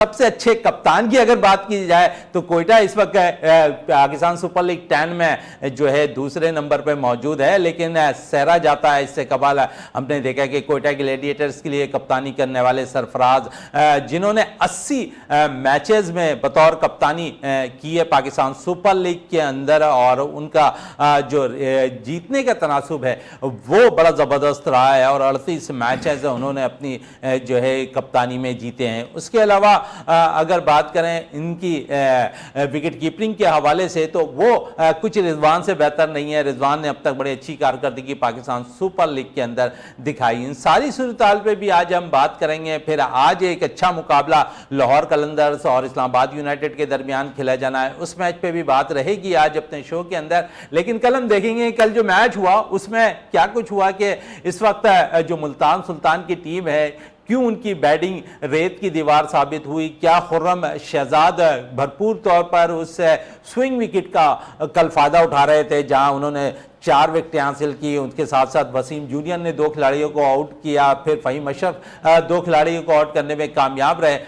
सबसे अच्छे कप्तान की अगर बात की जाए तो कोयटा इस वक्त पाकिस्तान सुपर लीग 10 में जो है दूसरे नंबर पर मौजूद है, लेकिन सहरा जाता है इससे कबाल। हमने देखा कि कोयटा ग्लैडिएटर्स के लिए कप्तानी करने वाले सरफराज, जिन्होंने 80 मैचेस में बतौर कप्तानी की है पाकिस्तान सुपर लीग के अंदर, और उनका जो जीतने का तनासुब है वो बड़ा ज़बरदस्त रहा है और 38 मैचेस उन्होंने अपनी जो है कप्तानी में जीते हैं। उसके अलावा अगर बात करें इनकी विकेट कीपिंग के हवाले से तो वो कुछ रिजवान से बेहतर नहीं है। रिजवान ने अब तक बड़ी अच्छी कारकर्दगी पाकिस्तान सुपर लीग के अंदर दिखाई। इन सारी सूरत पे भी आज हम बात करेंगे। फिर आज एक अच्छा मुकाबला लाहौर कलंदर्स और इस्लामाबाद यूनाइटेड के दरमियान खेला जाना है, उस मैच पे भी बात रहेगी आज अपने शो के अंदर। लेकिन कल हम देखेंगे कल जो मैच हुआ उसमें क्या कुछ हुआ कि इस वक्त जो मुल्तान सुल्तान की टीम है क्यों उनकी बैटिंग रेत की दीवार साबित हुई, क्या खुर्रम शहजाद भरपूर तौर पर उस स्विंग विकेट का कल फायदा उठा रहे थे जहां उन्होंने 4 विकेटें हासिल की। उनके साथ साथ वसीम जूनियर ने 2 खिलाड़ियों को आउट किया, फिर फ़हीम अशरफ 2 खिलाड़ियों को आउट करने में कामयाब रहे।